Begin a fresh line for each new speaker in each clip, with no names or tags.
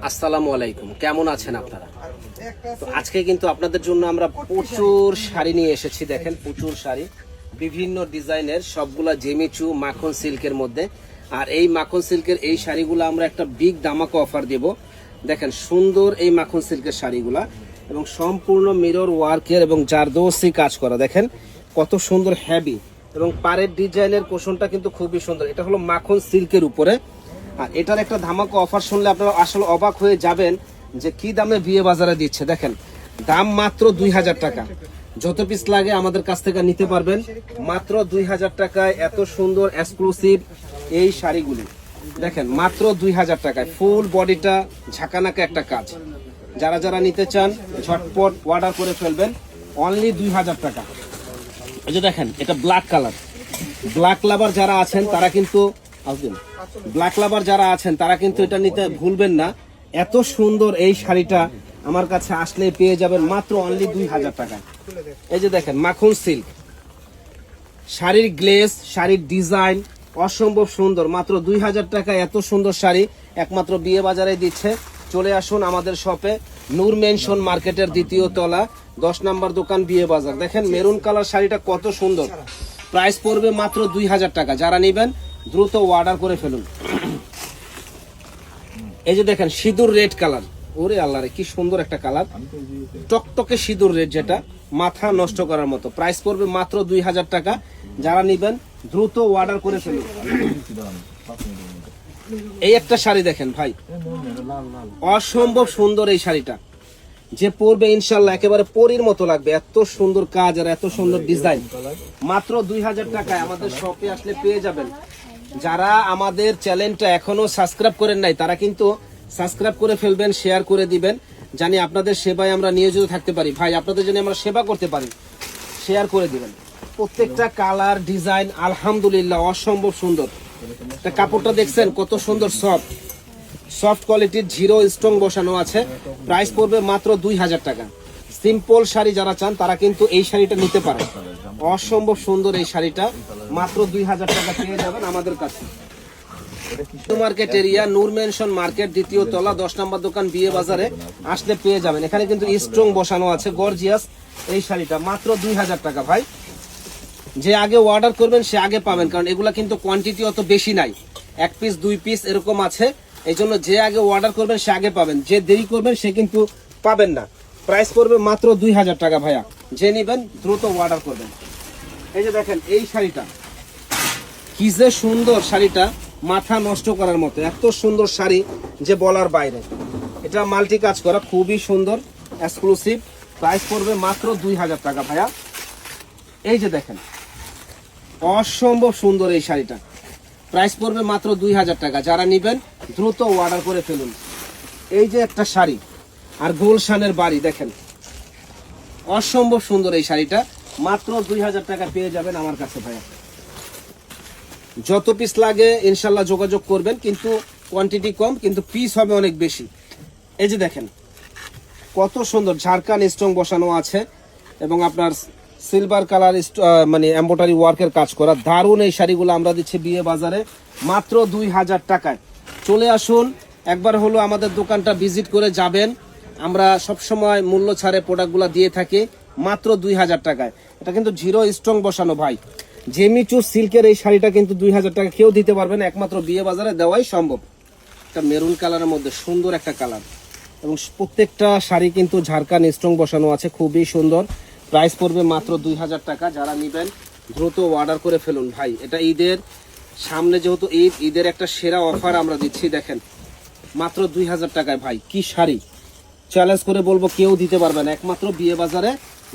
আসসালামু আলাইকুম, কেমন আছেন আপনারা? তো আজকে কিন্তু আপনাদের জন্য আমরা প্রচুর শাড়ি নিয়ে এসেছি। দেখেন প্রচুর শাড়ি, বিভিন্ন ডিজাইনের, সবগুলা জেমিচু মাখন সিল্কের মধ্যে। আর এই মাখন সিল্কের এই শাড়িগুলো আমরা একটা বিগ ধামাকা অফার দেব। দেখেন সুন্দর এই মাখন সিল্কের শাড়িগুলা, এবং সম্পূর্ণ মিরর ওয়ার্কের এবং জারদোসি কাজ করা। দেখেন কত সুন্দর হেভি, এবং পাড়ের ডিজাইনের কোশনটা কিন্তু খুবই সুন্দর। এটা হলো মাখন সিল্কের উপরে। আর এটার একটা ধামাকা অফার শুনলে আপনারা আসলে অবাক হয়ে যাবেন যে কি দামে বিয়ে বাজারে দিচ্ছে। দেখেন দাম মাত্র 2000 টাকা। যত পিস লাগে আমাদের কাছ থেকে নিতে পারবেন মাত্র 2000 টাকায়। এত সুন্দর এক্সক্লুসিভ এই শাড়িগুলি দেখেন মাত্র 2000 টাকায়। ফুল বডিটা ঝাঁকানাকা একটা কাজ। যারা যারা নিতে চান ঝটপট অর্ডার করে ফেলবেন, অনলি 2000 টাকা। এই যে দেখেন এটা ব্ল্যাক কালার। ব্ল্যাক লাভার যারা আছেন তারা কিন্তু এটা নিতে ভুলবেন না। এত সুন্দর এই শাড়িটা আমার কাছে আসলে পেয়ে যাবেন মাত্র অনলি 2000 টাকায়। এই যে দেখেন মাখন সিল্ক শাড়ির গ্লেজ, শাড়ির ডিজাইন অসম্ভব সুন্দর। মাত্র 2000 টাকায় এত সুন্দর শাড়ি একমাত্র বিয়ে বাজারে দিচ্ছে। চলে আসুন আমাদের শপে, নূর মেনশন মার্কেটের 2য় তলা, 10 নম্বর দোকান, বিয়ে বাজার। দেখেন মেরুন কালার শাড়িটা কত সুন্দর। প্রাইস পড়বে মাত্র 2000 টাকা। যারা নেবেন দ্রুত অর্ডার করে ফেলুন। এই যে দেখেন সিঁদুর রেড কালার, ওরে আল্লাহ রে কি সুন্দর একটা কালার, টকটকে সিঁদুর রেড, যেটা মাথা নষ্ট করার মতো। প্রাইস পড়বে মাত্র 2000 টাকা। যারা নেবেন দ্রুত অর্ডার করে ফেলুন। এই একটা শাড়ি দেখেন ভাই, অসম্ভব সুন্দর এই শাড়িটা। যে পরবে ইনশাল্লাহ একেবারে পরীর মতো লাগবে। এত সুন্দর কাজ আর এত সুন্দর ডিজাইন মাত্র 2000 টাকায় আমাদের শপে আসলে পেয়ে যাবেন। যারা আমাদের চ্যানেলটা এখনো সাবস্ক্রাইব করেন নাই তারা কিন্তু সাবস্ক্রাইব করে ফেলবেন, শেয়ার করে দিবেন, জানি আপনাদের সেবায় আমরা নিয়োজিত থাকতে পারি। ভাই আপনাদের জন্য আমরা সেবা করতে পারি, শেয়ার করে দিবেন। প্রত্যেকটা কালার ডিজাইন আলহামদুলিল্লাহ অসম্ভব সুন্দর। এটা কাপড়টা দেখছেন কত সুন্দর, সফট কোয়ালিটির, জিরো স্ট্রং বসানো আছে। প্রাইস পড়বে মাত্র 2000 টাকা। সিম্পল শাড়ি যারা চান তারা কিন্তু এই শাড়িটা নিতে পারে। অসম্ভব সুন্দর এই শাড়িটা মাত্র 2000 টাকা পেয়ে যাবেন আমাদের কাছে। মার্কেট এরিয়া, নূর মেনশন মার্কেট, 2য় তলা, 10 নম্বর দোকান, বিয়ে বাজারে আসলে পেয়ে যাবেন। এখানে কিন্তু স্ট্রং বসানো আছে, গর্জিয়াস এই শাড়িটা মাত্র 2000 টাকা। ভাই যে আগে অর্ডার করবেন সে আগে পাবেন, কারণ এগুলা কিন্তু কোয়ান্টিটি অত বেশি নাই, 1 পিস 2 পিস এরকম আছে। এই জন্য যে আগে অর্ডার করবেন সে আগে পাবেন, যে দেরি করবেন সে কিন্তু পাবেন না। প্রাইস পড়বে মাত্র 2000 টাকা ভাইয়া। যে নেবেন দ্রুত অর্ডার করবেন। এই যে দেখেন এই শাড়িটা কি যে সুন্দর, শাড়িটা মাথা নষ্ট করার মতো। এত সুন্দর শাড়ি যে বলার বাইরে। এটা মাল্টি কাজ করা, খুবই সুন্দর এক্সক্লুসিভ। প্রাইস পড়বে মাত্র 2000 টাকা ভাইয়া। এই যে দেখেন অসম্ভব সুন্দর এই শাড়িটা, প্রাইস পড়বে মাত্র 2000 টাকা। যারা নেবেন দ্রুত অর্ডার করে ফেলুন। এই যে একটা শাড়ি আর গোলশানের বাড়ি, দেখেন অসম্ভব সুন্দর এই শাড়িটা মাত্র 2000 টাকা পেয়ে যাবেন আমার কাছে ভাইয়া। যত পিস লাগে ইনশাল্লাহ যোগাযোগ করবেন, কিন্তু কোয়ান্টিটি কম, কিন্তু পিস হবে অনেক বেশি। এই যে দেখেন কত সুন্দর ঝাড়খান স্ট্রং বসানো আছে, এবং আপনার সিলভার কালার মানে এমব্রয়ডারি ওয়ার্কের কাজ করা। দারুণ এই শাড়িগুলো আমরা দিচ্ছি বিয়ে বাজারে মাত্র 2000 টাকায়। চলে আসুন একবার হলো আমাদের দোকানটা ভিজিট করে যাবেন। আমরা সবসময় মূল্য ছাড়ে প্রোডাক্টগুলো দিয়ে থাকি মাত্র 2000 টাকায়। এটা কিন্তু জিরো স্ট্রং বসানো ভাই। জেমিচু সিল্কের এই শাড়িটা কিন্তু 2000 টাকা কেউ দিতে পারবে না, একমাত্র বিয়ে বাজারে দেওয়াই সম্ভব। একটা মেরুন কালারের মধ্যে সুন্দর একটা কালার, এবং প্রত্যেকটা শাড়ি কিন্তু ঝাড়খান স্ট্রং বসানো আছে, খুবই সুন্দর। প্রাইস পড়বে মাত্র 2000 টাকা। যারা নেবেন দ্রুত অর্ডার করে ফেলুন ভাই। এটা ঈদের সামনে, যেহেতু ঈদের একটা সেরা অফার আমরা দিচ্ছি। দেখেন মাত্র 2000 টাকায় ভাই কি শাড়ি, চ্যালেঞ্জ করে বলবো কেউ দিতে পারবে না, একমাত্র বিয়ে বাজারে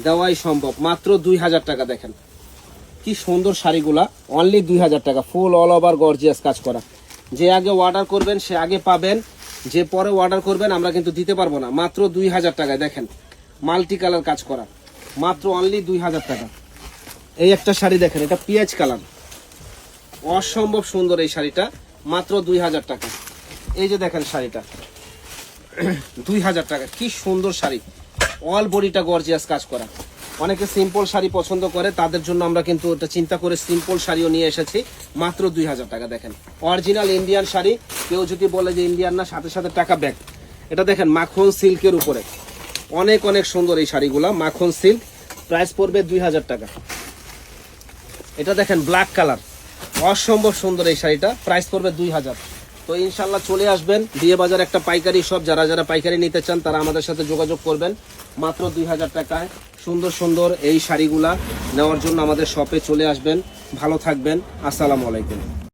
দেওয়াই সম্ভব। মাত্র 2000 টাকা। দেখেন কি সুন্দর শাড়িগুলা, অনলি 2000 টাকা। ফুল অল ওভার গর্জিয়াস কাজ করা। যে আগে অর্ডার করবেন সে আগে পাবেন, যে পরে অর্ডার করবেন আমরা কিন্তু দিতে পারবো না। মাত্র 2000 টাকায় দেখেন মাল্টি কালার কাজ করা, মাত্র অনলি 2000 টাকা। এই একটা শাড়ি দেখেন, এটা পিঁয়াজ কালার, অসম্ভব সুন্দর এই শাড়িটা মাত্র 2000 টাকা। এই যে দেখেন শাড়িটা 2000 টাকা, কি সুন্দর শাড়ি, অল বডিটা গর্জিয়াস কাজ করা। অনেকে সিম্পল শাড়ি পছন্দ করে, তাদের জন্য আমরা কিন্তু এটা চিন্তা করে সিম্পল শাড়িও নিয়ে এসেছি মাত্র 2000 টাকা। দেখেন অরিজিনাল ইন্ডিয়ান শাড়ি, কেউ যদি বলে যে ইন্ডিয়ান না, সাথে সাথে টাকা ব্যাক। এটা দেখেন মাখন সিল্কের উপরে, অনেক অনেক সুন্দর এই শাড়িগুলা, মাখন সিল্ক, প্রাইস পড়বে 2000 টাকা। এটা দেখেন ব্ল্যাক কালার, অসম্ভব সুন্দর এই শাড়িটা, প্রাইস পড়বে 2000। তো ইনশাল্লাহ চলে আসবেন বিয়ে বাজার একটা পাইকারি শপ, যারা যারা পাইকারি নিতে চান তারা আমাদের সাথে যোগাযোগ করবেন। মাত্র 2000 টাকায় সুন্দর সুন্দর এই শাড়িগুলা নেওয়ার জন্য আমাদের শপে চলে আসবেন। ভালো থাকবেন, আসসালামু আলাইকুম।